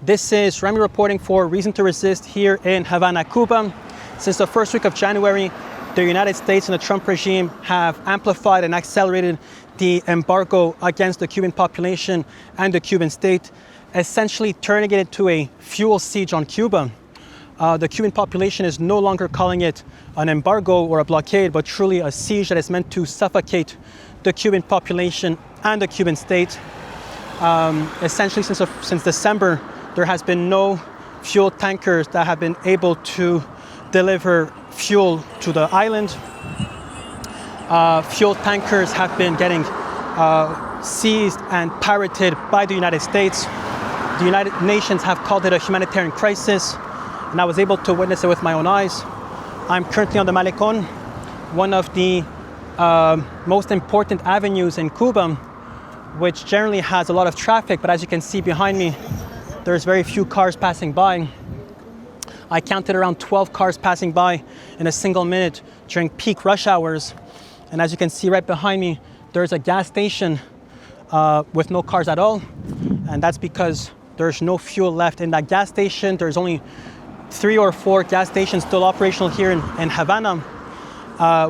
This is Rami reporting for Reason to Resist here in Havana, Cuba. Since the first week of January, the United States and the Trump regime have amplified and accelerated the embargo against the Cuban population and the Cuban state, essentially turning it into a fuel siege on Cuba. The Cuban population is no longer calling it an embargo or a blockade, but truly a siege that is meant to suffocate the Cuban population and the Cuban state. Essentially, since December, there has been no fuel tankers that have been able to deliver fuel to the island. Fuel tankers have been getting seized and pirated by the United States. The United Nations have called it a humanitarian crisis, and I was able to witness it with my own eyes. I'm currently on the Malecon, one of the most important avenues in Cuba, which generally has a lot of traffic, but as you can see behind me, there's very few cars passing by. I counted around 12 cars passing by in a single minute during peak rush hours. And as you can see right behind me, there's a gas station with no cars at all. And that's because there's no fuel left in that gas station. There's only 3 or 4 gas stations still operational here in Havana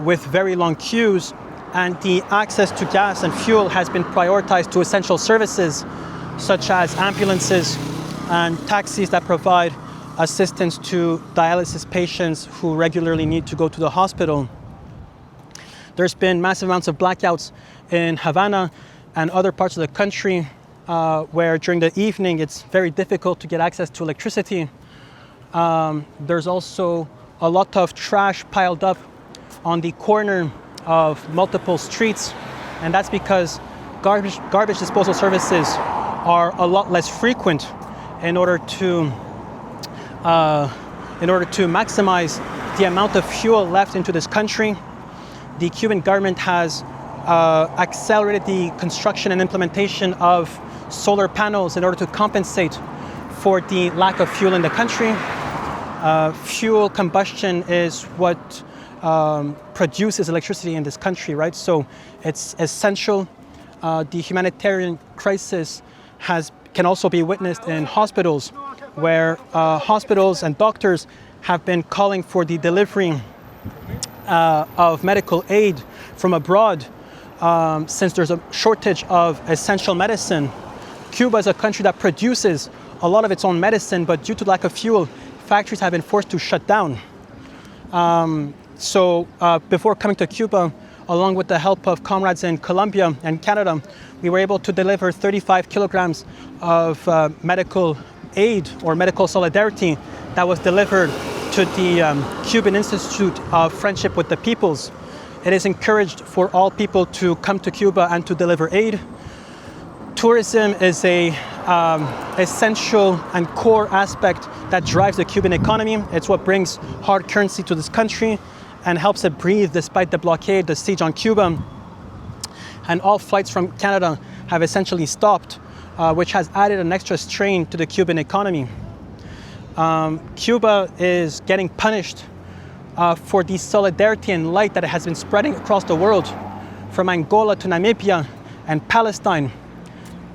with very long queues. And the access to gas and fuel has been prioritized to essential services such as ambulances and taxis that provide assistance to dialysis patients who regularly need to go to the hospital. There's been massive amounts of blackouts in Havana and other parts of the country where during the evening it's very difficult to get access to electricity. There's also a lot of trash piled up on the corner of multiple streets, and that's because garbage disposal services are a lot less frequent in order to maximize the amount of fuel left into this country. The Cuban government has accelerated the construction and implementation of solar panels in order to compensate for the lack of fuel in the country. Fuel combustion is what produces electricity in this country, right? So it's essential. The humanitarian crisis can also be witnessed in hospitals, where hospitals and doctors have been calling for the delivery of medical aid from abroad since there's a shortage of essential medicine. Cuba is a country that produces a lot of its own medicine, but due to lack of fuel, factories have been forced to shut down. So before coming to Cuba, along with the help of comrades in Colombia and Canada, we were able to deliver 35 kilograms of medical aid or medical solidarity that was delivered to the Cuban Institute of Friendship with the Peoples. It is encouraged for all people to come to Cuba and to deliver aid. Tourism is a essential and core aspect that drives the Cuban economy. It's what brings hard currency to this country and helps it breathe despite the blockade, the siege on Cuba. And all flights from Canada have essentially stopped, which has added an extra strain to the Cuban economy. Cuba is getting punished for the solidarity and light that it has been spreading across the world, from Angola to Namibia and Palestine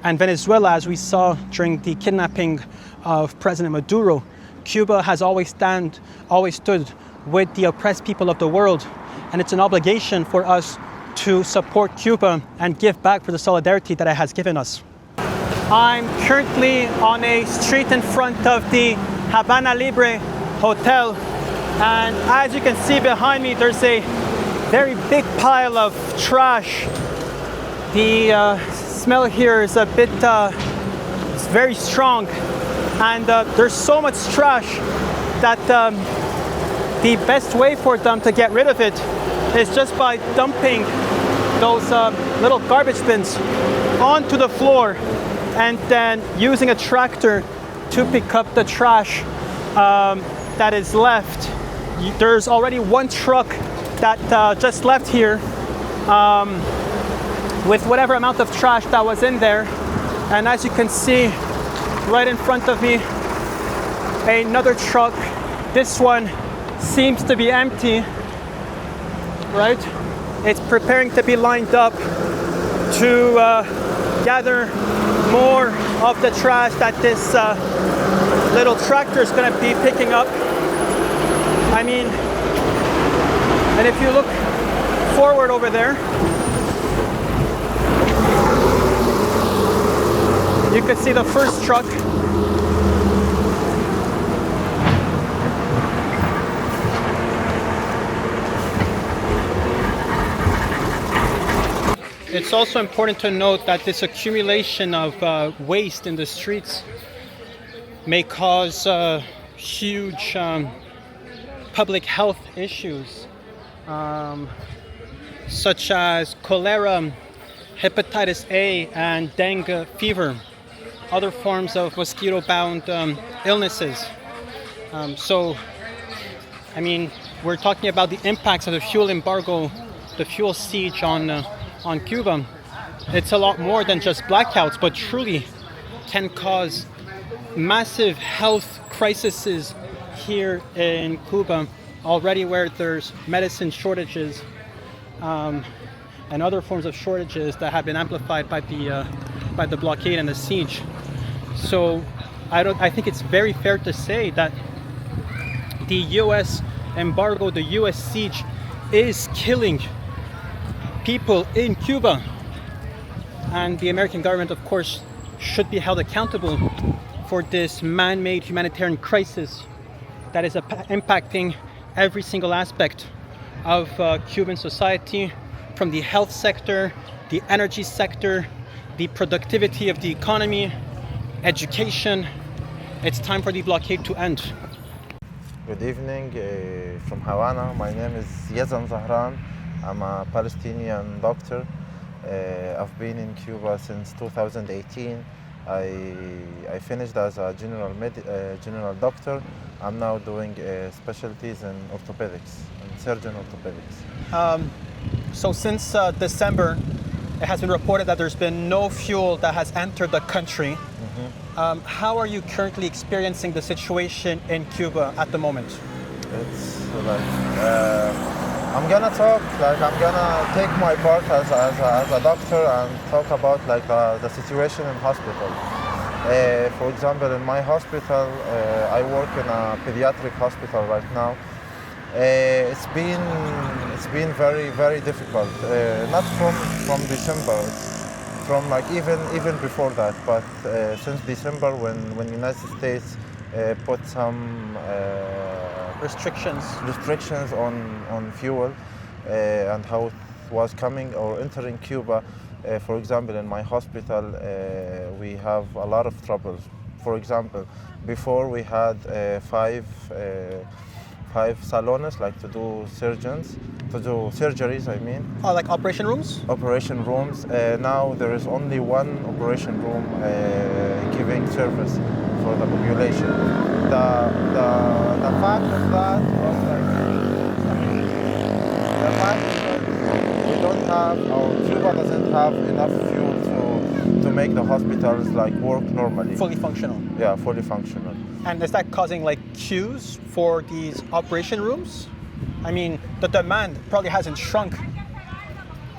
and Venezuela, as we saw during the kidnapping of President Maduro. Cuba has always stood with the oppressed people of the world, and it's an obligation for us to support Cuba and give back for the solidarity that it has given us. I'm currently on a street in front of the Havana Libre Hotel, and as you can see behind me, there's a very big pile of trash. The smell here is a bit, it's very strong, and there's so much trash that the best way for them to get rid of it is just by dumping those little garbage bins onto the floor and then using a tractor to pick up the trash that is left. There's already one truck that just left here with whatever amount of trash that was in there. And as you can see right in front of me, another truck. This one seems to be empty, right? It's preparing to be lined up to gather more of the trash that this little tractor is going to be picking up. I mean, and if you look forward over there, you can see the first truck. It's also important to note that this accumulation of waste in the streets may cause huge public health issues, such as cholera, hepatitis A, and dengue fever, other forms of mosquito-bound illnesses. So, I mean, we're talking about the impacts of the fuel embargo, the fuel siege on Cuba. It's a lot more than just blackouts, but truly can cause massive health crises here in Cuba already, where there's medicine shortages and other forms of shortages that have been amplified by the blockade and the siege. So I think it's very fair to say that the U.S. embargo, the U.S. siege is killing people in Cuba, and the American government, of course, should be held accountable for this man-made humanitarian crisis that is impacting every single aspect of Cuban society, from the health sector, the energy sector, the productivity of the economy, education. It's time for the blockade to end. Good evening from Havana. My name is Yazan Zahran. I'm a Palestinian doctor. I've been in Cuba since 2018. I finished as a general doctor. I'm now doing specialties in orthopedics, in surgeon orthopedics. So since December, it has been reported that there's been no fuel that has entered the country. How are you currently experiencing the situation in Cuba at the moment? It's like I'm gonna take my part as a doctor and talk about like the situation in hospital. For example, in my hospital, I work in a pediatric hospital right now. It's been very difficult. Not from December, from like even before that, but since December when United States put some restrictions on fuel and how it was coming or entering Cuba. For example, in my hospital, we have a lot of troubles. For example, before we had five salones, like to do surgeries, I mean. Oh, like operation rooms? Operation rooms. Now there is only one operation room giving service for the population. The fact of that was we don't have, or Cuba doesn't have enough fuel to make the hospitals like work normally. Fully functional. Yeah, fully functional. And is that causing like queues for these operation rooms? I mean, the demand probably hasn't shrunk.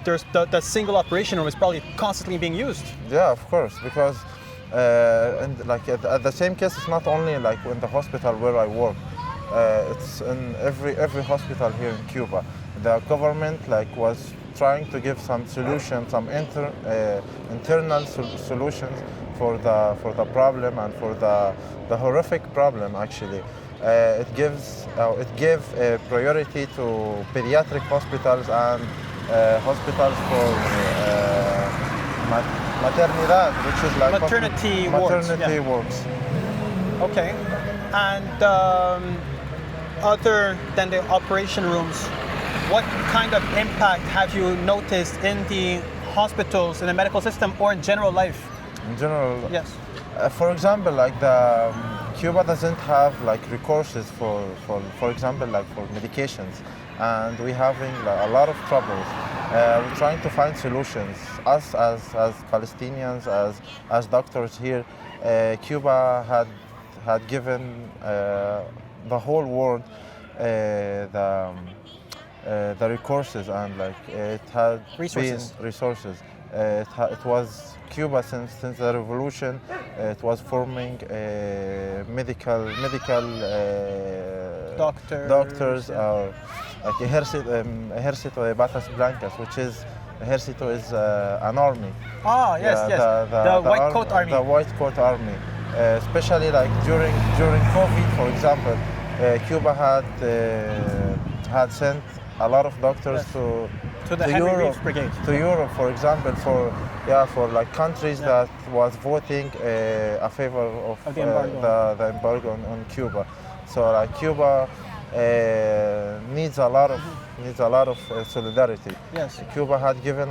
There's the single operation room is probably constantly being used. Yeah, of course, because and like at the same case, it's not only like in the hospital where I work. It's in every hospital here in Cuba. The government like was trying to give some solutions, some internal solutions for the problem and for the horrific problem actually. It gives priority to pediatric hospitals and hospitals for maternidad, which is like maternity wards. Okay, and other than the operation rooms, what kind of impact have you noticed in the hospitals, in the medical system, or in general life? In general, yes. For example, like Cuba doesn't have like recourses for example, like for medications, and we're having like, a lot of troubles. We're trying to find solutions. Us as Palestinians, as doctors here, Cuba had given the whole world the recourses, and like it had resources. been resources. It was Cuba since the revolution. It was forming medical doctors yeah. or like Ejército de Batas Blancas, which is Ejército is an army. Ah, yes, Yeah, yes. The white coat army. The white coat army, especially like during COVID, for example, Cuba had sent a lot of doctors Yes. to the Henry Europe, Reeves Brigade. to Europe, for example, for like countries that was voting a favor of the embargo. the embargo on Cuba. So like Cuba needs a lot of solidarity. Yes. Cuba had given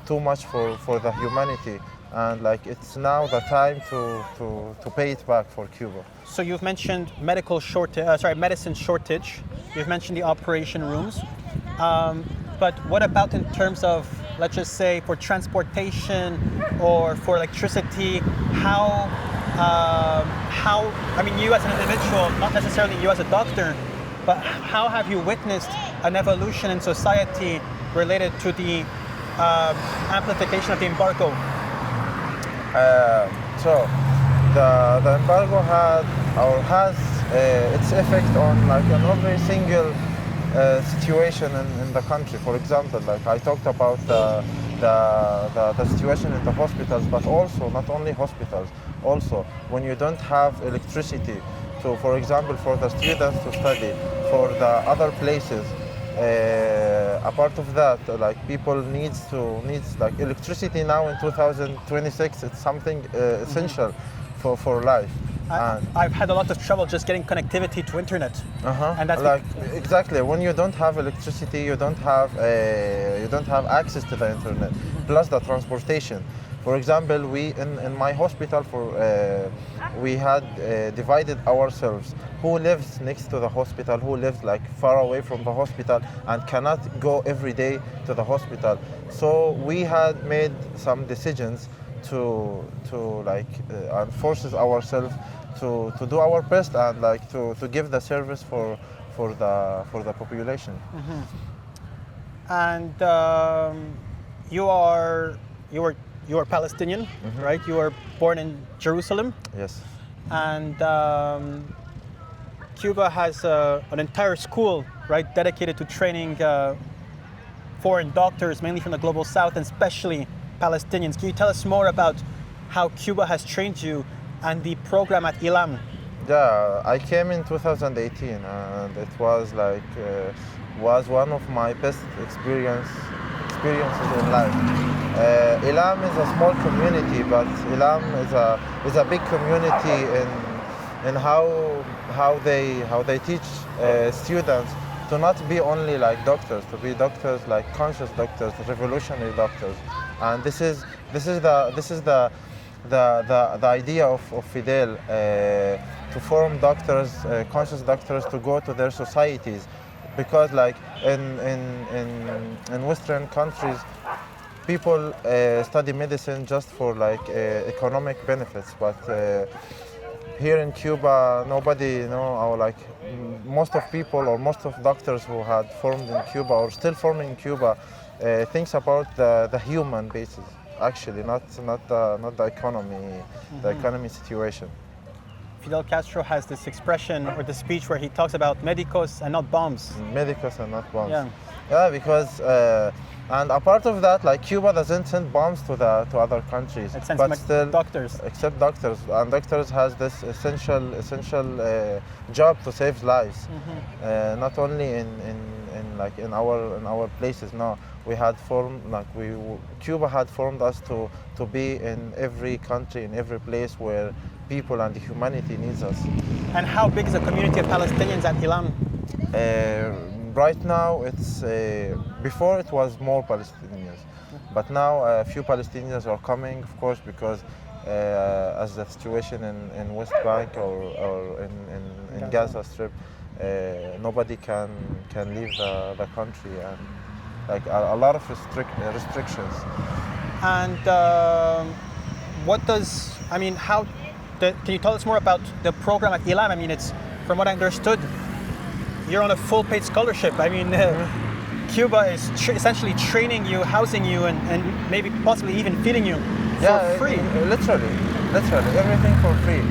too much for the humanity, and like it's now the time to pay it back for Cuba. So you've mentioned medicine shortage. You've mentioned the operation rooms. But what about in terms of, let's just say, for transportation or for electricity? How? I mean, you as an individual, not necessarily you as a doctor, but how have you witnessed an evolution in society related to the amplification of the embargo? So the embargo has its effect on like on every single situation in the country. For example, like I talked about the situation in the hospitals, but also not only hospitals. Also, when you don't have electricity, so for example, for the students to study, for the other places. Apart of that, like people needs like electricity now in 2026. It's something essential for life. I've had a lot of trouble just getting connectivity to internet, and that's like exactly when you don't have electricity, you don't have access to the internet. Plus the transportation. For example, we in my hospital we had divided ourselves. Who lives next to the hospital? Who lives like far away from the hospital and cannot go every day to the hospital? So we had made some decisions to and forces ourselves to do our best and like to give the service for the population. And you are Palestinian, right? You were born in Jerusalem. Yes. And Cuba has an entire school, right, dedicated to training foreign doctors, mainly from the global south, and especially Palestinians. Can you tell us more about how Cuba has trained you and the program at Ilam? Yeah, I came in 2018, and it was like was one of my best experiences in life. Ilam is a small community, but Ilam is a big community in how they teach students to not be only like doctors, to be doctors like conscious doctors, revolutionary doctors, and this is the idea of Fidel to form doctors, conscious doctors, to go to their societies, because like in Western countries, people study medicine just for like economic benefits, but here in Cuba, nobody, most of people or most of doctors who had formed in Cuba or still forming in Cuba thinks about the human basis, actually, not the economy, the economy situation. Fidel Castro has this expression or the speech where he talks about medicos and not bombs. Medicos and not bombs. Yeah, because and apart of that, like Cuba doesn't send bombs to other countries, it sends but still doctors. Except doctors, and doctors has this essential job to save lives. Not only in our places. No, we had formed Cuba had formed us to be in every country, in every place where people and humanity needs us. And how big is the community of Palestinians at Ilam? Right now, it's before it was more Palestinians, but now a few Palestinians are coming, of course, because as the situation in West Bank or in Gaza Strip, nobody can leave the country, and like a lot of restrictions. And can you tell us more about the program at Ilam? I mean, it's, from what I understood, you're on a full-paid scholarship. I mean, Cuba is essentially training you, housing you, and maybe possibly even feeding you for free. Literally, everything for free.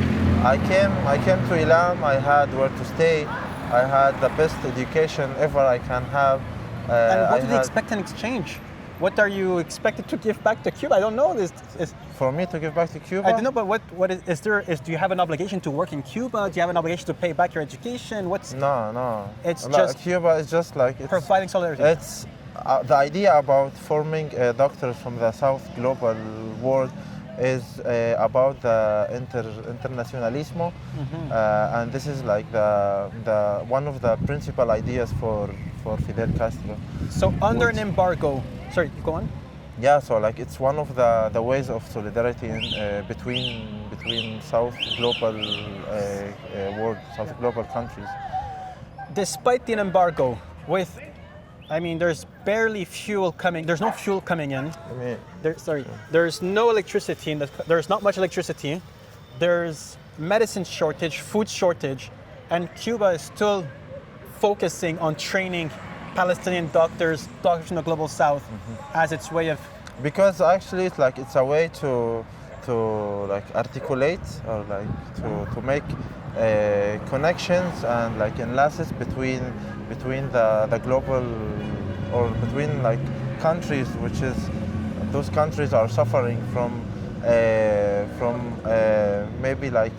I came to Ilam. I had where to stay. I had the best education ever I can have. And what do they expect in exchange? What are you expected to give back to Cuba? I don't know this. For me to give back to Cuba? I don't know, but what is there? Do you have an obligation to work in Cuba? Do you have an obligation to pay back your education? No. It's just Cuba is just like providing solidarity. It's the idea about forming doctors from the South global world is about the internationalismo, and this is like the one of the principal ideas for Fidel Castro. So under an embargo, sorry, go on. Yeah, so like it's one of the ways of solidarity between South global world, South global countries. Despite the embargo, there's barely fuel coming. There's no fuel coming in. There's no electricity. There's not much electricity. There's medicine shortage, food shortage, and Cuba is still focusing on training Palestinian doctors in the global South as its way of. Because actually, it's a way to like articulate or like to make connections and like enlaces between the global or between like countries, which is those countries are suffering from maybe like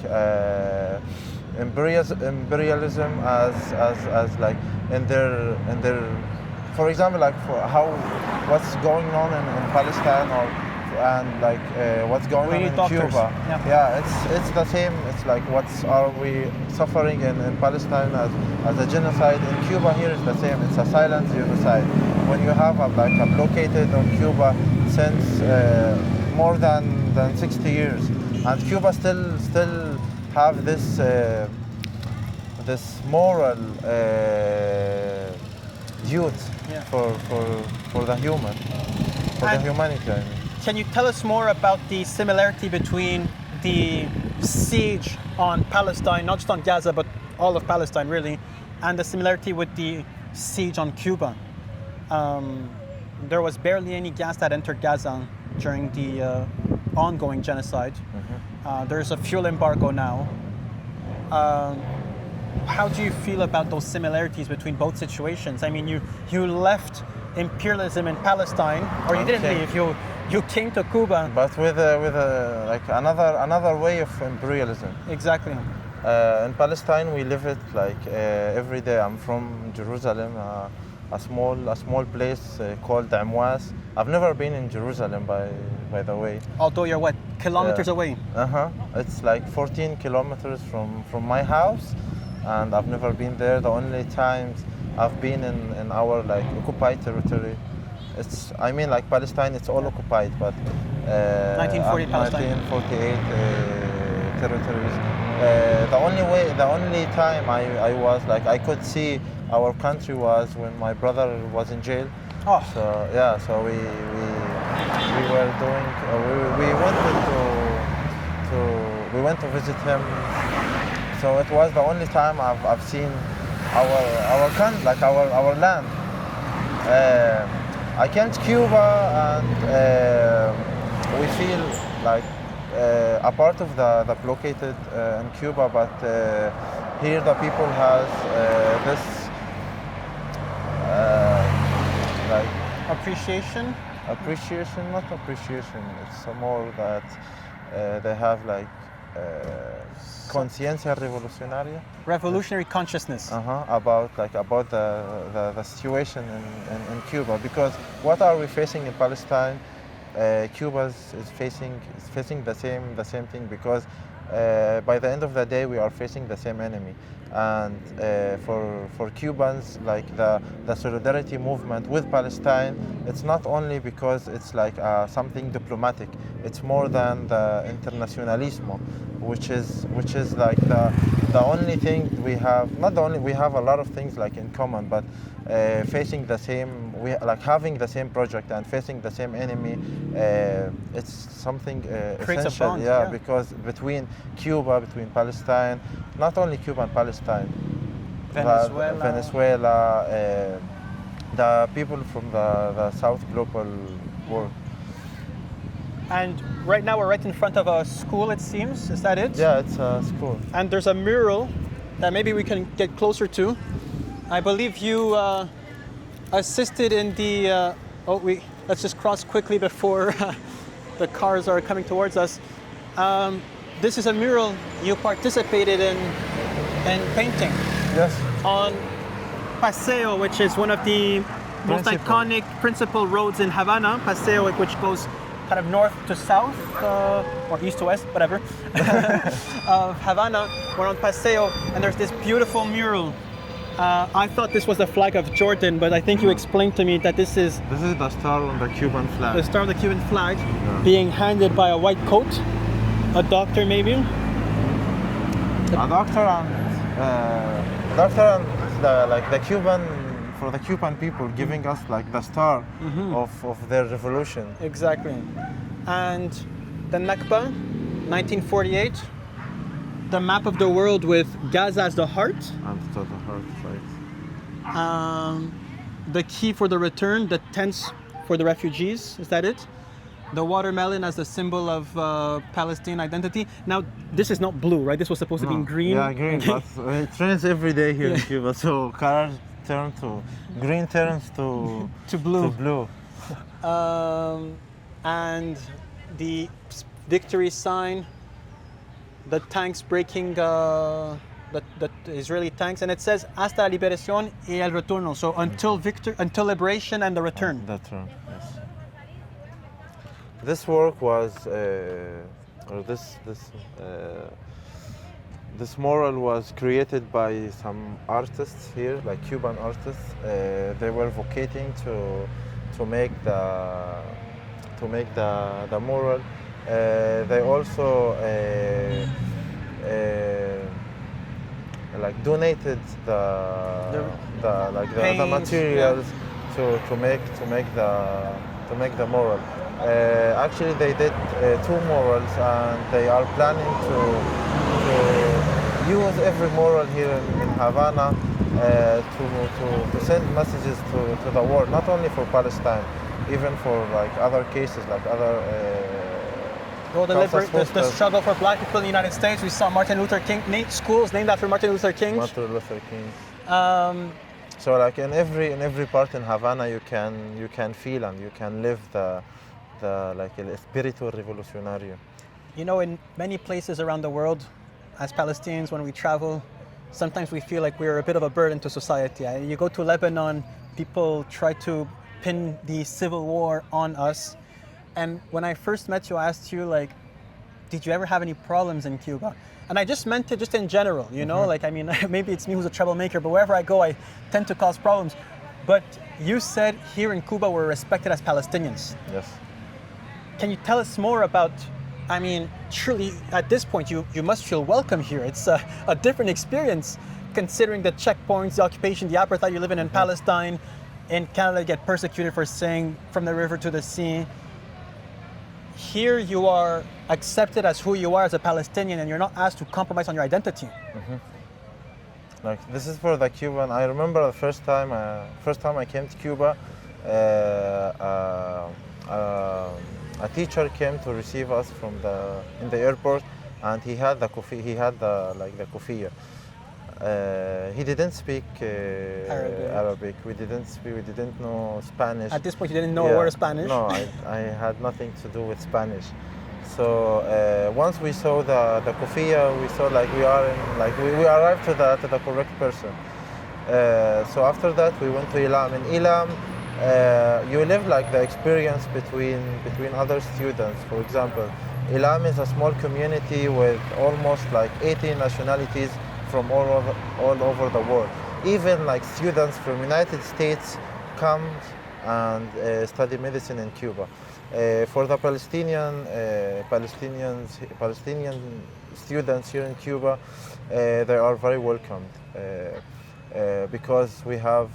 imperialism as like in their for example, like what's going on in Palestine what's going on in Cuba. It's the same. It's like are we suffering in Palestine as a genocide? In Cuba here is the same. It's a silent genocide. When you have a blockaded on Cuba since more than 60 years, and Cuba still have this moral duty for the human, the humanity. I mean. Can you tell us more about the similarity between the siege on Palestine, not just on Gaza, but all of Palestine really, and the similarity with the siege on Cuba? There was barely any gas that entered Gaza during the ongoing genocide. There's a fuel embargo now. How do you feel about those similarities between both situations? I mean, you left imperialism in Palestine, or you didn't leave. You came to Cuba, but with like another way of imperialism. Exactly. In Palestine, we live it like every day. I'm from Jerusalem, a small place called Amwas. I've never been in Jerusalem, by the way. Although you're what, kilometers away? It's like 14 kilometers from my house, and I've never been there. The only times I've been in our like occupied territory. Like Palestine, it's all occupied, but 1940 Palestine. 1948 territories. The only time I was like I could see our country was when my brother was in jail. So we were doing we went to visit him. So it was the only time I've seen our country, like our land. I came to Cuba and we feel like a part of the blockaded in Cuba, but here the people has this like appreciation, not appreciation. It's more that they have like conciencia revolucionaria. Revolutionary consciousness. About the situation in Cuba, because what are we facing in Palestine? Cuba is facing the same thing, because by the end of the day we are facing the same enemy. And for Cubans, like the solidarity movement with Palestine, it's not only because it's like something diplomatic. It's more than the internationalismo, which is like the only thing we have. Not the only, we have a lot of things like in common, but facing the same, having the same project and facing the same enemy. It's something essential. Bond, yeah, because between Cuba, between Palestine, not only Cuba and Palestine, Venezuela, the people from the South Global War. And right now we're right in front of a school, it seems. Is that it? Yeah, it's a school. And there's a mural that maybe we can get closer to. I believe you assisted in the. Let's just cross quickly before the cars are coming towards us. This is a mural you participated in painting. Yes. On Paseo, which is one of the most iconic principal roads in Havana. Paseo, which goes kind of north to south, or east to west, whatever, of Havana. We're on Paseo, and there's this beautiful mural. I thought this was the flag of Jordan, but I think you explained to me that this is the star on the Cuban flag. The star of the Cuban flag, being handed by a white coat, a doctor maybe. A doctor and the Cuban, for the Cuban people, giving us like the star of their revolution. Exactly. And the Nakba, 1948, the map of the world with Gaza as the heart. And to the heart, right. The key for the return, the tents for the refugees, is that it? The watermelon as the symbol of Palestinian identity. Now, this is not blue, right? This was supposed to be in green. Yeah, green, but it rains every day here in Cuba, so colors turn to green, turns to blue. To blue. And the victory sign, the tanks breaking the Israeli tanks, and it says "Hasta la liberación y el retorno." So until liberation and the return. That's right. Yes. This work was, this mural was created by some artists here, like Cuban artists. They were vocating to make the mural. They also like donated the materials to make the mural. Actually, they did 2 murals, and they are planning to use every mural here in Havana to send messages to the world, not only for Palestine, even for like other cases, like other. The struggle for black people in the United States. We saw Martin Luther King schools named after Martin Luther King. Martin Luther King. So like in every part in Havana, you can feel and you can live the like el espíritu revolucionario. You know, in many places around the world, as Palestinians, when we travel, sometimes we feel like we're a bit of a burden to society. You go to Lebanon, people try to pin the civil war on us. And when I first met you, I asked you, like, did you ever have any problems in Cuba? And I just meant it just in general, you know? Like, I mean, maybe it's me who's a troublemaker, but wherever I go, I tend to cause problems. But you said here in Cuba we're respected as Palestinians. Yes. Can you tell us more about, I mean, truly, at this point, you must feel welcome here. It's a different experience, considering the checkpoints, the occupation, the apartheid. You live in Palestine. In Canada, you get persecuted for saying from the river to the sea. Here you are accepted as who you are as a Palestinian, and you're not asked to compromise on your identity. Like, this is for the Cuban. I remember the first time I came to Cuba, a teacher came to receive us in the airport, and he had the kufiya. He didn't speak Arabic. We didn't know Spanish. At this point, you didn't know a word of Spanish? No, I had nothing to do with Spanish. So once we saw the kufiya, we saw like we arrived to the correct person. So after that, we went to Ilam. In Ilam, you live like the experience between other students. For example, Ilam is a small community with almost like 80 nationalities from all over the world. Even like students from United States come and study medicine in Cuba. For the Palestinian students here in Cuba, they are very welcomed because we have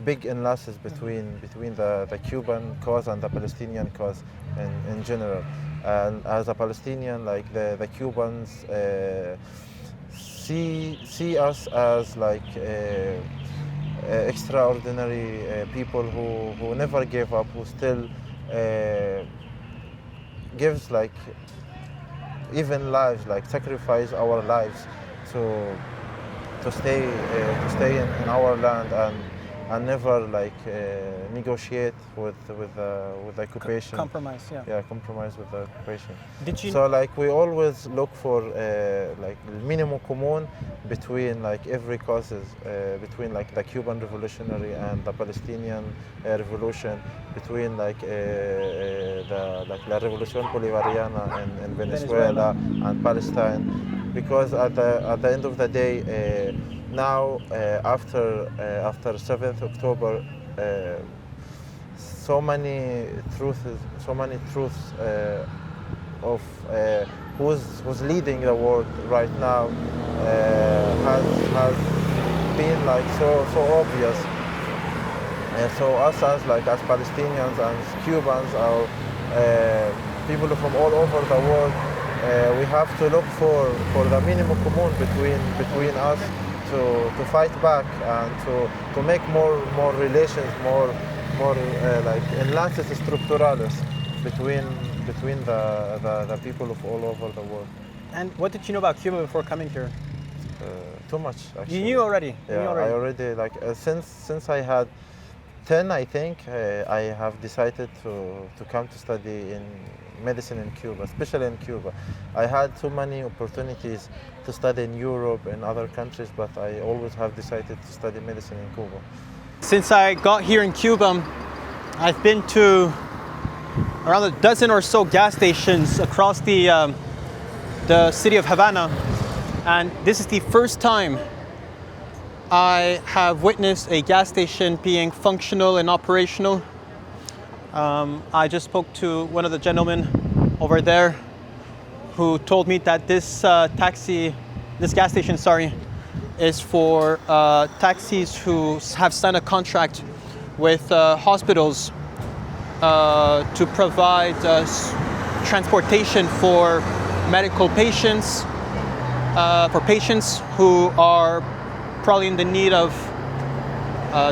big enlaces between the Cuban cause and the Palestinian cause in general. And as a Palestinian, like the Cubans see us as like extraordinary people who never gave up, who still gives like even lives, like sacrifice our lives to stay in our land and never like negotiate with the occupation. Compromise, yeah. Yeah, compromise with the occupation. Did you? So like we always look for like minimum common between like every causes, between like the Cuban revolutionary and the Palestinian revolution, between like the La Revolución Bolivariana in Venezuela and Palestine, because at the end of the day, now after 7th October, so many truths of who's leading the world right now has been like so obvious. So us as Palestinians and Cubans, or people from all over the world, we have to look for the minimum common between us to fight back and to make more relations, more like enlaces estructurales between the people of all over the world. And what did you know about Cuba before coming here? Too much, actually. You knew already? Yeah, I already, like, since I had 10, I think, I have decided to come to study in medicine in Cuba, especially in Cuba. I had too many opportunities to study in Europe and other countries, but I always have decided to study medicine in Cuba. Since I got here in Cuba, I've been to around a dozen or so gas stations across the city of Havana, and this is the first time I have witnessed a gas station being functional and operational. I just spoke to one of the gentlemen over there who told me that this gas station, is for taxis who have signed a contract with hospitals to provide transportation for medical patients, for patients who are probably in the need of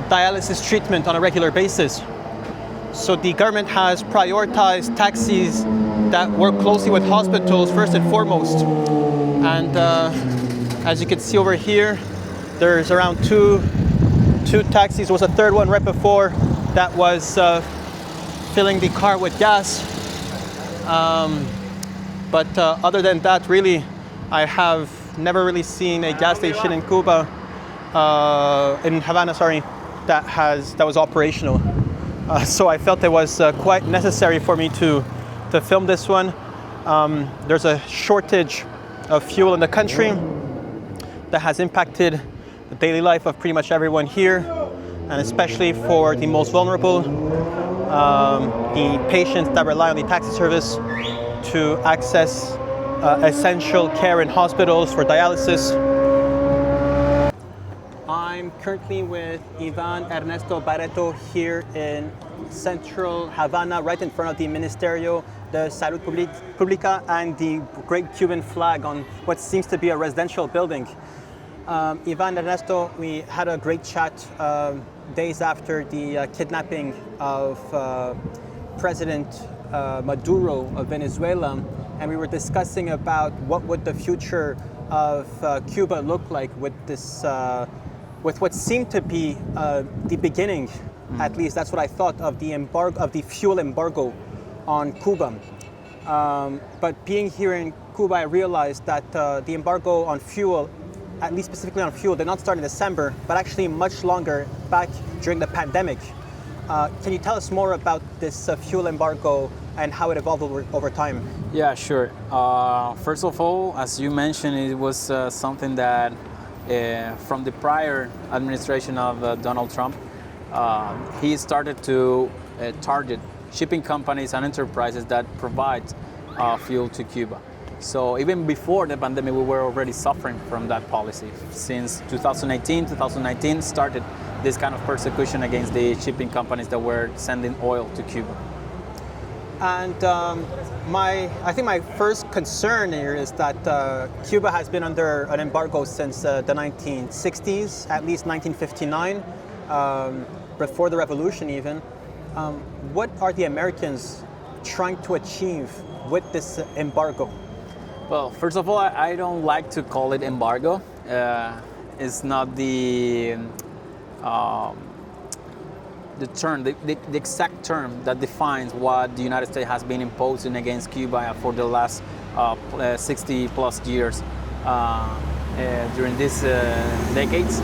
dialysis treatment on a regular basis. So the government has prioritized taxis that work closely with hospitals first and foremost. And as you can see over here, there's around two taxis. There was a third one right before that was filling the car with gas. But other than that, really, I have never really seen a gas station in Cuba, in Havana, that was operational. So I felt it was quite necessary for me to film this one. There's a shortage of fuel in the country that has impacted the daily life of pretty much everyone here, and especially for the most vulnerable, the patients that rely on the taxi service to access essential care in hospitals for dialysis. I'm currently with Ivan Ernesto Barreto here in central Havana, right in front of the Ministerio de Salud Pública and the great Cuban flag on what seems to be a residential building. Ivan Ernesto, we had a great chat days after the kidnapping of President Maduro of Venezuela, and we were discussing about what would the future of Cuba look like with this, with what seemed to be the beginning, at least that's what I thought, of the fuel embargo on Cuba. But being here in Cuba, I realized that the embargo on fuel, at least specifically on fuel, did not start in December, but actually much longer, back during the pandemic. Can you tell us more about this fuel embargo and how it evolved over time? Yeah, sure. First of all, as you mentioned, it was something that from the prior administration of Donald Trump, he started to target shipping companies and enterprises that provide fuel to Cuba. So even before the pandemic, we were already suffering from that policy. Since 2019 started this kind of persecution against the shipping companies that were sending oil to Cuba. And I think my first concern here is that Cuba has been under an embargo since the 1960s, at least 1959, before the revolution even. What are the Americans trying to achieve with this embargo? Well, first of all, I don't like to call it embargo. It's not the term, the exact term that defines what the United States has been imposing against Cuba for the last 60 plus years during these decades.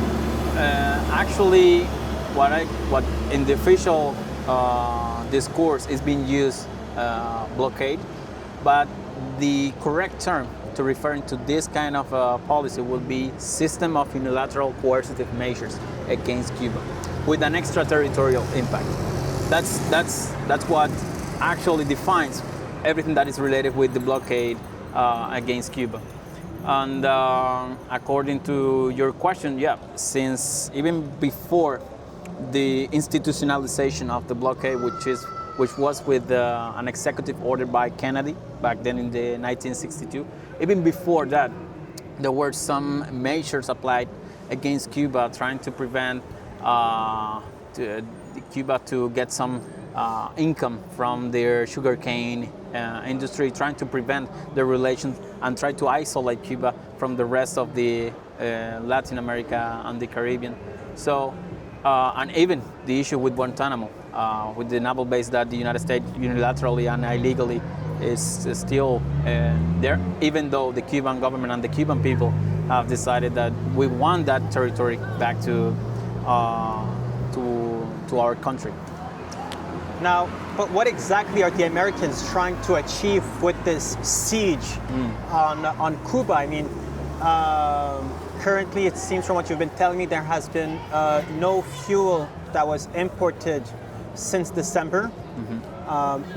Actually, what in the official discourse is being used blockade, but the correct term to referring to this kind of policy would be system of unilateral coercive measures against Cuba, with an extraterritorial impact. That's what actually defines everything that is related with the blockade against Cuba. And according to your question, yeah, since even before the institutionalization of the blockade, which was with an executive order by Kennedy back then in the 1962, even before that, there were some measures applied against Cuba trying to prevent Cuba to get some income from their sugarcane industry, trying to prevent the relations and try to isolate Cuba from the rest of the Latin America and the Caribbean. So, and even the issue with Guantanamo, with the naval base that the United States unilaterally and illegally is still there, even though the Cuban government and the Cuban people have decided that we want that territory back to our country. Now, but what exactly are the Americans trying to achieve with this siege on Cuba? I mean, currently it seems from what you've been telling me there has been no fuel that was imported since December.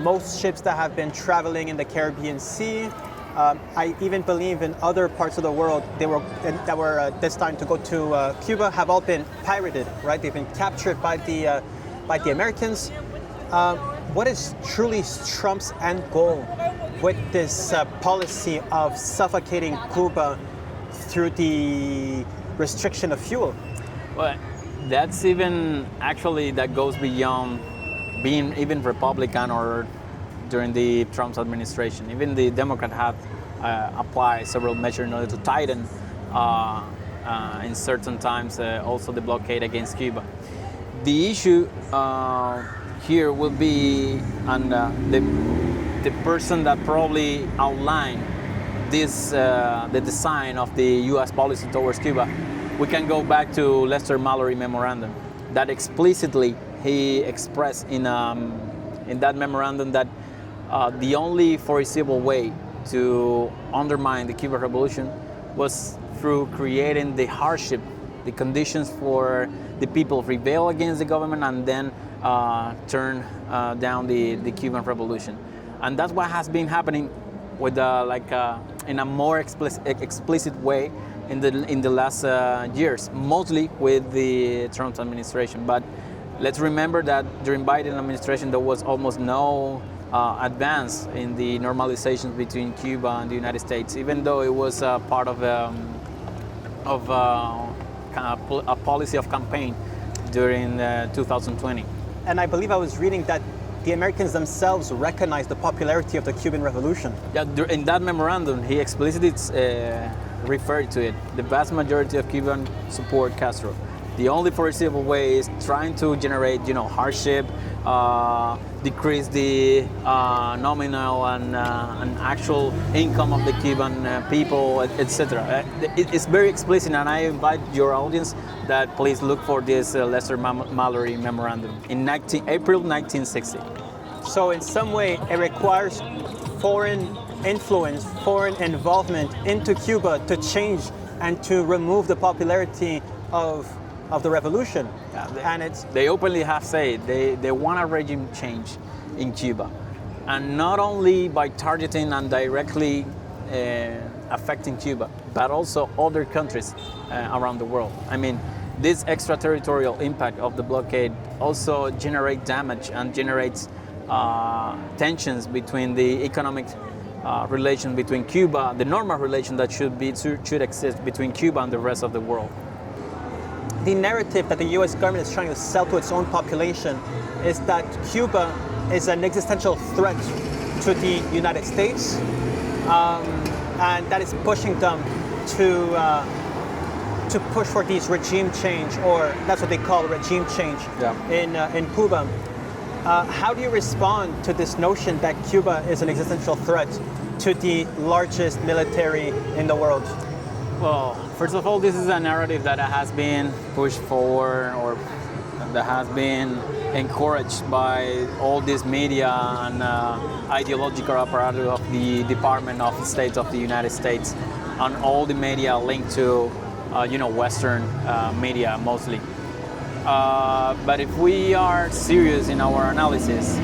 Most ships that have been traveling in the Caribbean Sea, I even believe in other parts of the world that were destined to go to Cuba have all been pirated, right? They've been captured by the Americans. What is truly Trump's end goal with this policy of suffocating Cuba through the restriction of fuel? Well, that's that goes beyond being even Republican or during the Trump's administration. Even the Democrat have applied several measures in order to tighten in certain times also the blockade against Cuba. The issue here will be, and the person that probably outlined this, the design of the U.S. policy towards Cuba, we can go back to Lester Mallory memorandum that explicitly he expressed in that memorandum that the only foreseeable way to undermine the Cuban Revolution was through creating the hardship, the conditions for the people to rebel against the government and then turn down the Cuban Revolution. And that's what has been happening with in a more explicit way in the last years, mostly with the Trump administration. But let's remember that during Biden administration there was almost no advance in the normalization between Cuba and the United States, even though it was part of a policy of campaign during 2020. And I believe I was reading that the Americans themselves recognized the popularity of the Cuban Revolution. Yeah, in that memorandum, he explicitly referred to it. The vast majority of Cubans support Castro. The only foreseeable way is trying to generate, hardship, decrease the nominal and actual income of the Cuban people, etc. It's very explicit, and I invite your audience that please look for this Lester Mallory memorandum in April 1960. So in some way, it requires foreign influence, foreign involvement into Cuba to change and to remove the popularity of the revolution. Yeah, they openly have said they want a regime change in Cuba, and not only by targeting and directly affecting Cuba, but also other countries around the world. I mean, this extraterritorial impact of the blockade also generates damage and generates tensions between the economic relation between Cuba, the normal relation that should exist between Cuba and the rest of the world. The narrative that the US government is trying to sell to its own population is that Cuba is an existential threat to the United States, and that is pushing them to push for these regime change, or that's what they call regime change in Cuba. How do you respond to this notion that Cuba is an existential threat to the largest military in the world? Well, first of all, this is a narrative that has been pushed forward, or that has been encouraged by all this media and ideological apparatus of the Department of State of the United States, and all the media linked to Western media mostly. But if we are serious in our analysis,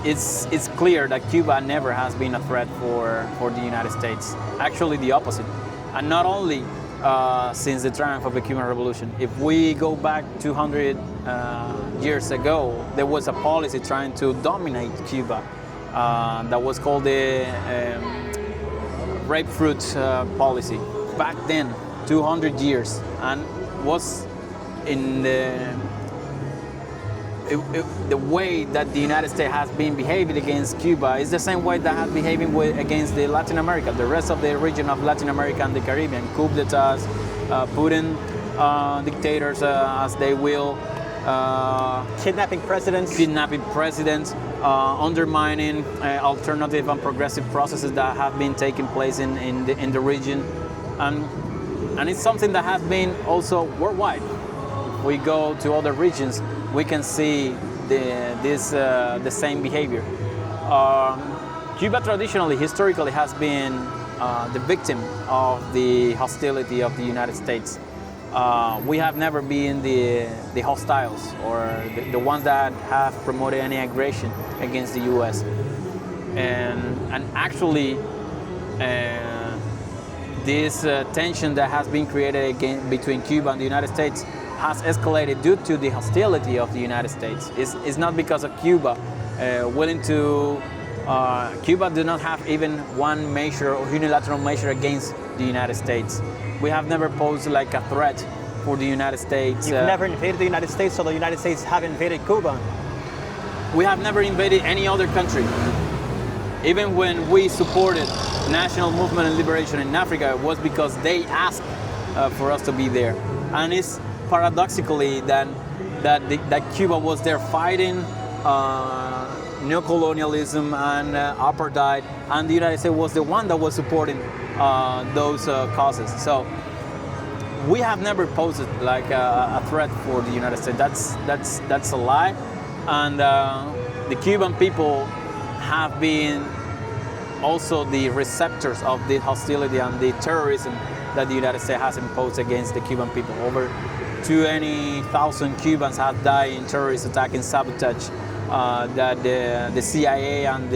it's clear that Cuba never has been a threat for the United States. Actually, the opposite. And not only since the triumph of the Cuban Revolution. If we go back 200 years ago, there was a policy trying to dominate Cuba that was called the grapefruit policy. Back then, 200 years, and was in the way that the United States has been behaving against Cuba is the same way that has behaving against the Latin America, the rest of the region of Latin America and the Caribbean. Coup d'etats, putting dictators as they will, kidnapping presidents, undermining alternative and progressive processes that have been taking place in the region, and it's something that has been also worldwide. If we go to other regions, we can see the same behavior. Cuba traditionally, historically, has been the victim of the hostility of the United States. We have never been the hostiles, or the ones that have promoted any aggression against the U.S. And actually, this tension that has been created between Cuba and the United States has escalated due to the hostility of the United States. It's not because of Cuba willing to. Cuba do not have even one measure or unilateral measure against the United States. We have never posed like a threat for the United States. You've never invaded the United States, so the United States have invaded Cuba. We have never invaded any other country. Even when we supported national movement and liberation in Africa, it was because they asked for us to be there. And it's paradoxically that Cuba was there fighting neocolonialism and apartheid, and the United States was the one that was supporting those causes. So we have never posed like a threat for the United States. That's a lie, and the Cuban people have been also the receptors of the hostility and the terrorism that the United States has imposed against the Cuban people. Over 20,000 Cubans have died in terrorist attack and sabotage that the CIA and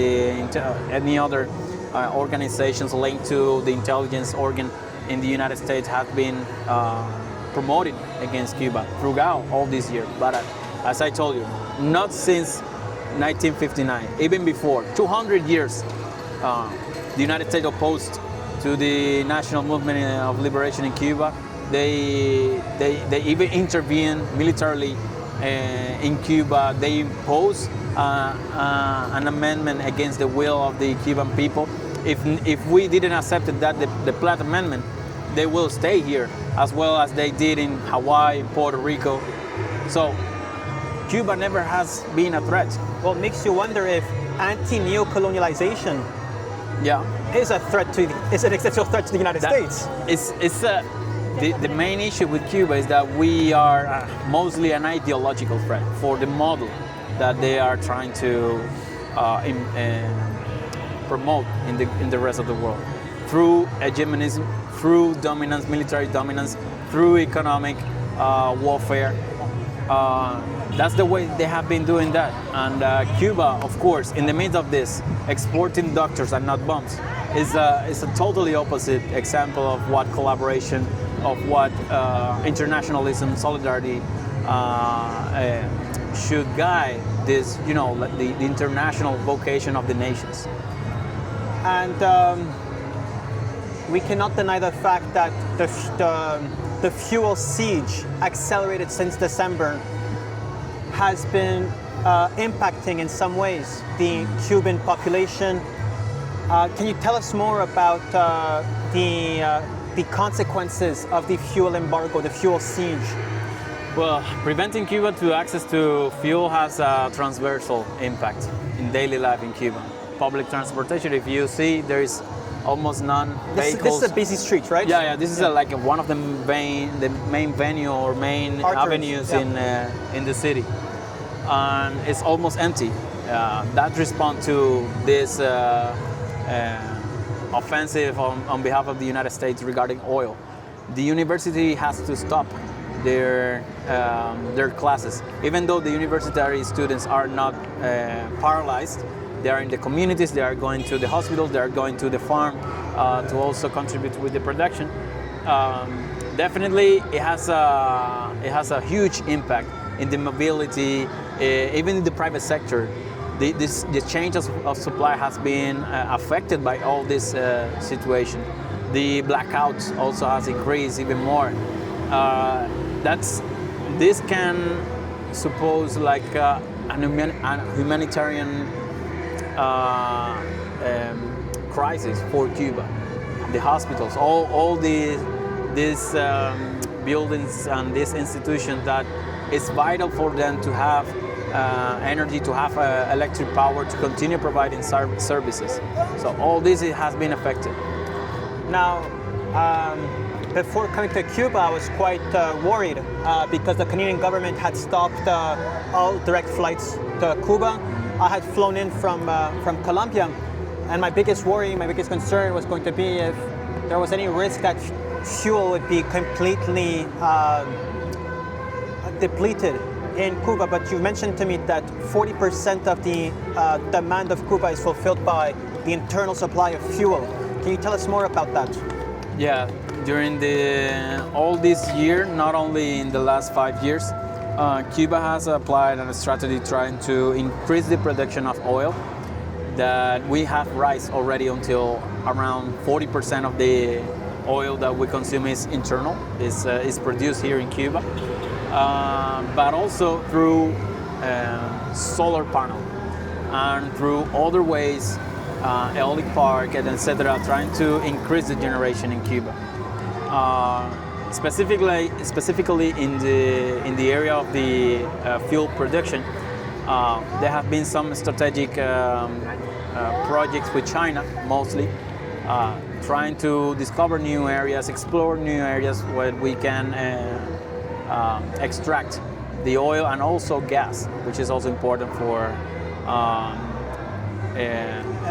any other organizations linked to the intelligence organ in the United States have been promoting against Cuba throughout all these years. But as I told you, not since 1959, even before, 200 years, the United States opposed to the national movement of liberation in Cuba. They even intervened militarily in Cuba. They imposed an amendment against the will of the Cuban people. If we didn't accept that, the Platt Amendment, they will stay here, as well as they did in Hawaii, Puerto Rico. So Cuba never has been a threat. Well, it makes you wonder if anti-neocolonialization is an existential threat to the United States. The main issue with Cuba is that we are mostly an ideological threat for the model that they are trying to promote in the rest of the world, through hegemonism, through dominance, military dominance, through economic warfare. That's the way they have been doing that. And Cuba, of course, in the midst of this, exporting doctors and not bombs, is a totally opposite example of what collaboration, of what internationalism, solidarity should guide this, like the international vocation of the nations. And we cannot deny the fact that the fuel siege, accelerated since December, has been impacting in some ways the Cuban population. Can you tell us more about the consequences of the fuel embargo, the fuel siege? Well, preventing Cuba to access to fuel has a transversal impact in daily life in Cuba. Public transportation, if you see, there is almost none vehicles. This is a busy street, right? Yeah. This is like one of the main venue or main arteries, avenues in the city, and it's almost empty. That responds to this offensive on behalf of the United States regarding oil. The university has to stop their classes, even though the university students are not paralyzed. They are in the communities, they are going to the hospitals, they are going to the farm to also contribute with the production. Definitely it has a huge impact in the mobility, even in the private sector. The change of supply has been affected by all this situation. The blackouts also has increased even more. This can suppose like a humanitarian crisis for Cuba. The hospitals, all these buildings and these institutions, that it's vital for them to have energy, to have electric power to continue providing services. So all this has been affected. Now, before coming to Cuba, I was quite worried because the Canadian government had stopped all direct flights to Cuba. I had flown in from Colombia, and my biggest worry, my biggest concern was going to be if there was any risk that fuel would be completely depleted in Cuba. But you mentioned to me that 40% of the demand of Cuba is fulfilled by the internal supply of fuel. Can you tell us more about that? Yeah, during all this year, not only in the last 5 years, Cuba has applied a strategy trying to increase the production of oil. That we have rise already until around 40% of the oil that we consume is internal, is produced here in Cuba, but also through solar panel and through other ways, eolic park and etc., trying to increase the generation in Cuba. Specifically in the area of the fuel production, there have been some strategic projects with China, mostly, trying to discover new areas, explore new areas where we can extract the oil and also gas, which is also important for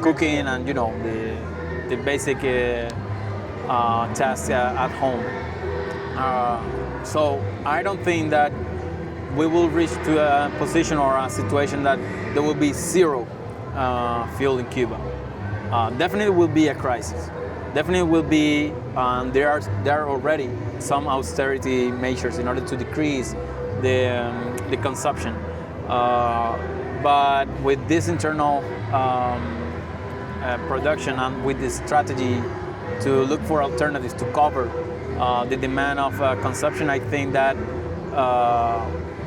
cooking and the basic tasks at home. So I don't think that we will reach to a position or a situation that there will be zero fuel in Cuba. Definitely will be a crisis. Definitely will be. There are already some austerity measures in order to decrease the consumption. But with this internal production and with this strategy to look for alternatives to cover the demand of consumption, I think that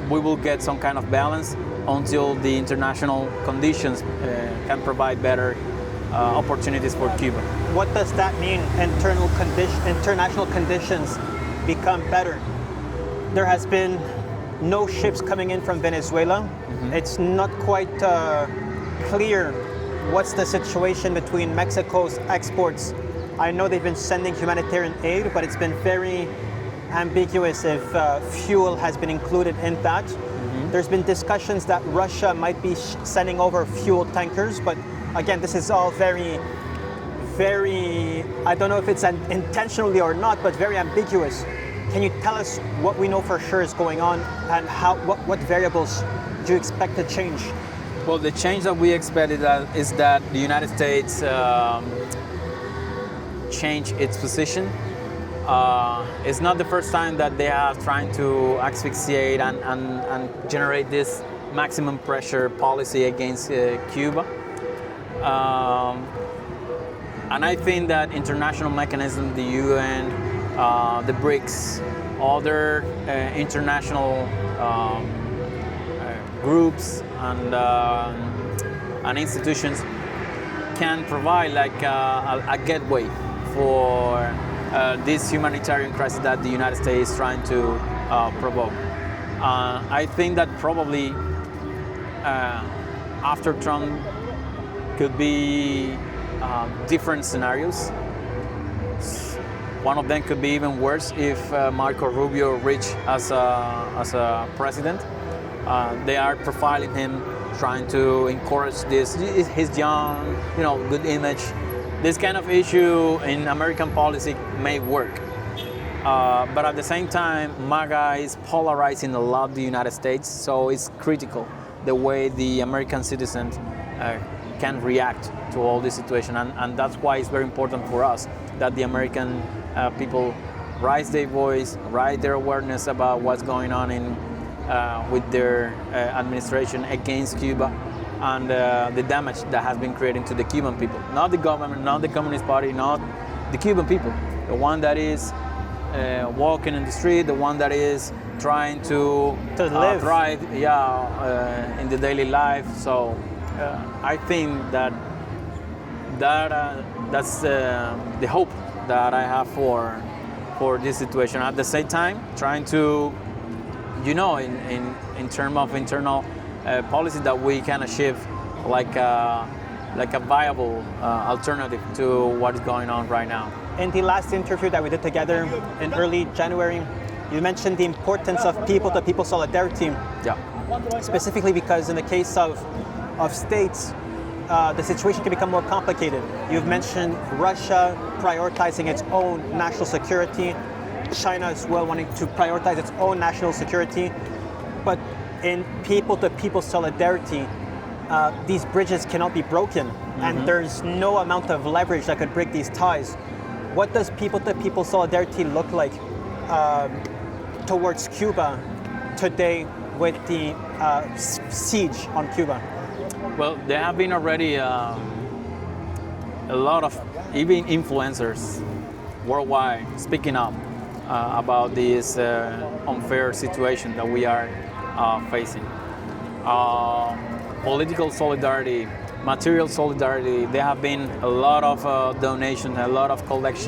we will get some kind of balance until the international conditions can provide better opportunities for Cuba. What does that mean, international conditions become better? There has been no ships coming in from Venezuela. Mm-hmm. It's not quite clear what's the situation between Mexico's exports. I know they've been sending humanitarian aid, but it's been very ambiguous if fuel has been included in that. Mm-hmm. There's been discussions that Russia might be sending over fuel tankers, but again, this is all very, I don't know if it's intentionally or not, but very ambiguous. Can you tell us what we know for sure is going on and what variables do you expect to change? Well, the change that we expected is that the United States change its position. It's not the first time that they are trying to asphyxiate and generate this maximum pressure policy against Cuba. And I think that international mechanisms, the UN, the BRICS, other international groups and institutions can provide like a gateway for this humanitarian crisis that the United States is trying to provoke. I think that probably after Trump could be different scenarios. One of them could be even worse if Marco Rubio reached as a president. They are profiling him, trying to encourage this, his young, good image. This kind of issue in American policy may work. But at the same time, MAGA is polarizing a lot the United States, so it's critical the way the American citizens can react to all this situation. And that's why it's very important for us that the American people raise their voice, raise their awareness about what's going on with their administration against Cuba and the damage that has been created to the Cuban people. Not the government, not the Communist Party, not the Cuban people. The one that is walking in the street, the one that is trying to live, thrive, in the daily life. So I think that's the hope that I have for this situation. At the same time, trying to, in terms of internal policy, that we can achieve like a viable alternative to what is going on right now. In the last interview that we did together in early January, you mentioned the importance of people-to-people solidarity. Yeah. Specifically because in the case of states, the situation can become more complicated. You've mentioned Russia prioritizing its own national security, China as well wanting to prioritize its own national security. But in people-to-people solidarity, these bridges cannot be broken, and there's no amount of leverage that could break these ties. What does people-to-people solidarity look like towards Cuba today with the siege on Cuba? Well, there have been already a lot of even influencers worldwide speaking up about this unfair situation that we are facing. Political solidarity, material solidarity, there have been a lot of donations, a lot of collects,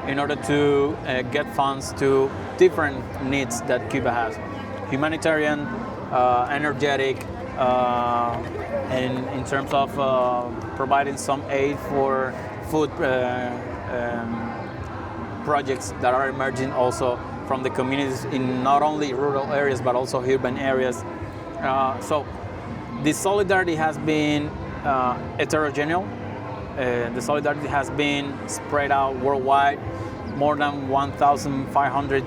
in order to get funds to different needs that Cuba has. Humanitarian, energetic, and in terms of providing some aid for food projects that are emerging also from the communities in not only rural areas but also urban areas. So the solidarity has been heterogeneous. The solidarity has been spread out worldwide. More than 1,500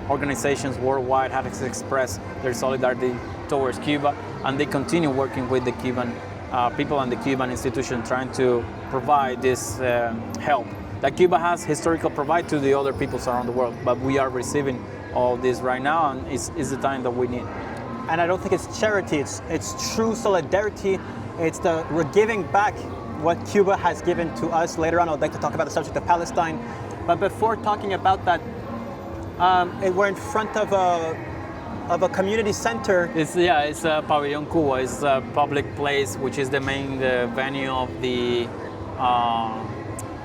organizations worldwide have expressed their solidarity towards Cuba, and they continue working with the Cuban people and the Cuban institution trying to provide this help that Cuba has historically provided to the other peoples around the world. But we are receiving all this right now, and it's the time that we need. And I don't think it's charity, it's true solidarity. We're giving back what Cuba has given to us. Later on, I'd like to talk about the subject of Palestine. But before talking about that, we're in front of a community center. It's a Pavilion Cuba. It's a public place, which is the main venue of the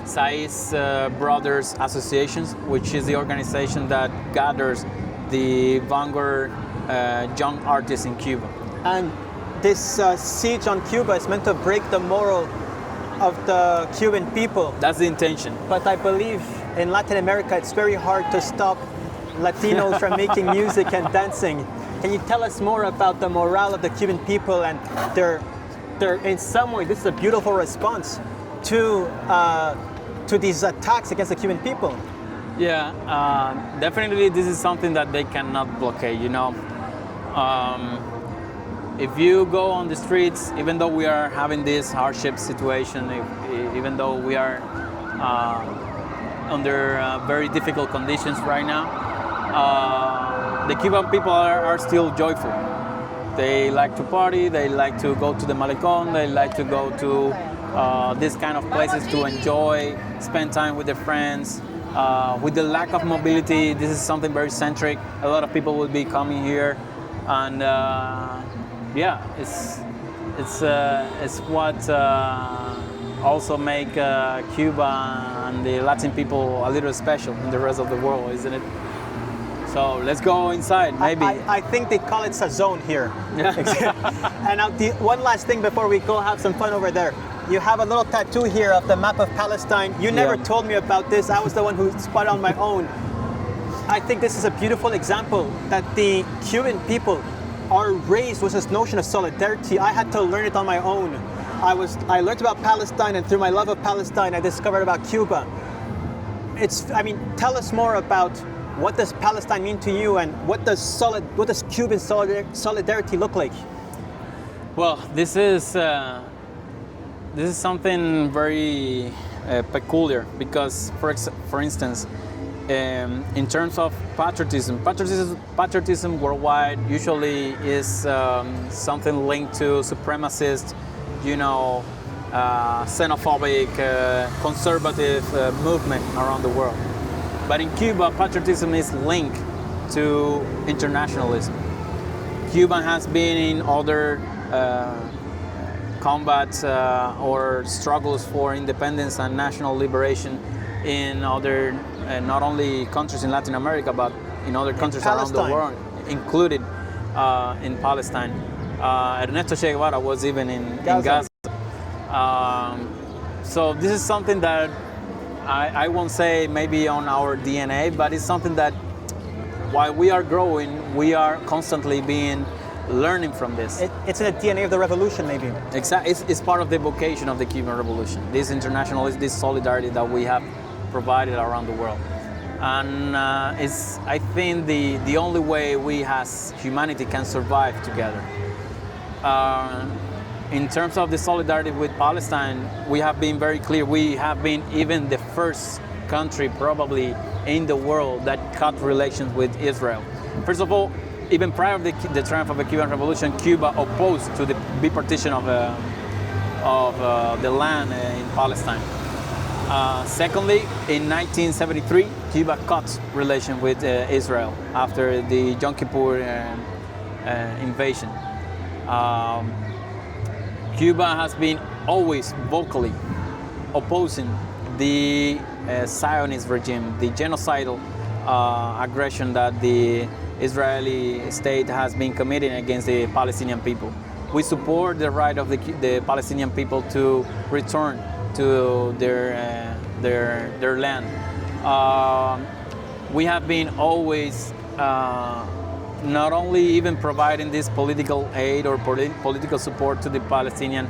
Saiz Brothers Associations, which is the organization that gathers the vanguard young artists in Cuba. And this siege on Cuba is meant to break the morale of the Cuban people. That's the intention. But I believe in Latin America, it's very hard to stop Latinos from making music and dancing. Can you tell us more about the morale of the Cuban people and their in some way, this is a beautiful response to these attacks against the Cuban people? Yeah, definitely this is something that they cannot blockade, If you go on the streets, even though we are having this hardship situation, even though we are under very difficult conditions right now, the Cuban people are still joyful. They like to party, they like to go to the Malecón, they like to go to these kind of places to enjoy, spend time with their friends. With the lack of mobility, this is something very centric. A lot of people will be coming here, and yeah, it's what also make Cuba and the Latin people a little special in the rest of the world, isn't it? So let's go inside, maybe. I think they call it Sazon here. And now one last thing before we go have some fun over there. You have a little tattoo here of the map of Palestine. You never told me about this. I was the one who spotted on my own. I think this is a beautiful example that the Cuban people are raised with this notion of solidarity. I had to learn it on my own. I learned about Palestine, and through my love of Palestine, I discovered about Cuba. Tell us more about what does Palestine mean to you, and what does Cuban solidarity look like? Well, this is something very peculiar because, for instance, in terms of patriotism worldwide usually is something linked to supremacist, xenophobic, conservative movement around the world. But in Cuba, patriotism is linked to internationalism. Cuba has been in other combat or struggles for independence and national liberation in other, not only countries in Latin America, but in other countries around the world, included in Palestine. Ernesto Che Guevara was even in Gaza. So this is something that I won't say maybe on our DNA, but it's something that while we are growing, we are constantly learning from this. It's in the DNA of the revolution, maybe. Exactly. It's part of the vocation of the Cuban Revolution. This internationalism, this solidarity that we have provided around the world. And it's, I think, the only way we as humanity can survive together. In terms of the solidarity with Palestine, we have been very clear. We have been even the first country probably in the world that cut relations with Israel. First of all, even prior to the triumph of the Cuban Revolution, Cuba opposed to the bipartition of the land in Palestine. Secondly, in 1973, Cuba cut relations with Israel after the Yom Kippur invasion. Cuba has been always vocally opposing the Zionist regime, the genocidal aggression that the Israeli state has been committing against the Palestinian people. We support the right of the Palestinian people to return to their land. We have been always not only even providing this political aid or political support to the Palestinian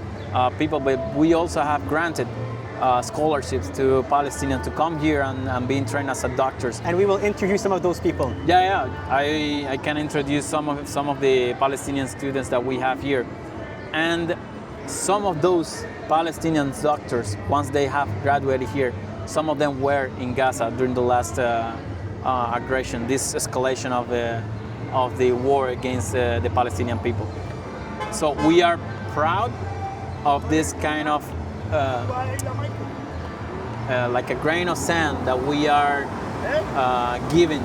people, but we also have granted scholarships to Palestinians to come here and being trained as doctors. And we will interview some of those people. Yeah. I can introduce some of the Palestinian students that we have here. And some of those Palestinian doctors, once they have graduated here, some of them were in Gaza during the last aggression, this escalation of the war against the Palestinian people. So we are proud of this kind of like a grain of sand that we are giving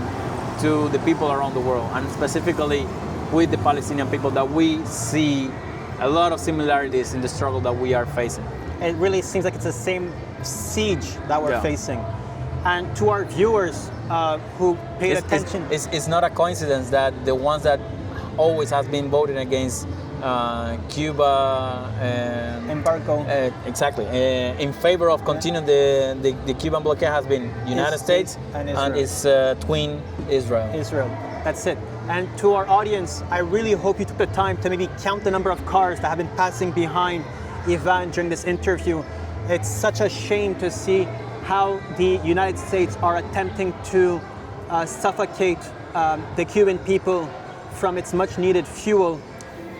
to the people around the world, and specifically with the Palestinian people, that we see a lot of similarities in the struggle that we are facing. It really seems like it's the same siege that we're facing. And to our viewers who paid attention... It's not a coincidence that the ones that always has been voting against Cuba embargo, exactly, in favor of continuing the Cuban blockade has been United States and its twin Israel. That's it. And to our audience, I really hope you took the time to maybe count the number of cars that have been passing behind Ivan during this interview. It's such a shame to see how the United States are attempting to suffocate the Cuban people from its much needed fuel.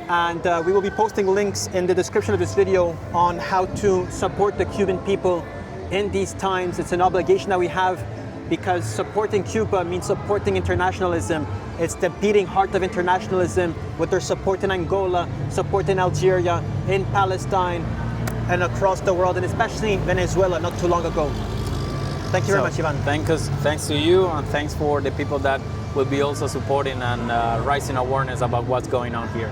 And we will be posting links in the description of this video on how to support the Cuban people in these times. It's an obligation that we have, because supporting Cuba means supporting internationalism. It's the beating heart of internationalism with their support in Angola, support in Algeria, in Palestine, and across the world, and especially Venezuela not too long ago. Thank you very much, Ivan. Thanks to you, and thanks for the people that will be also supporting and raising awareness about what's going on here.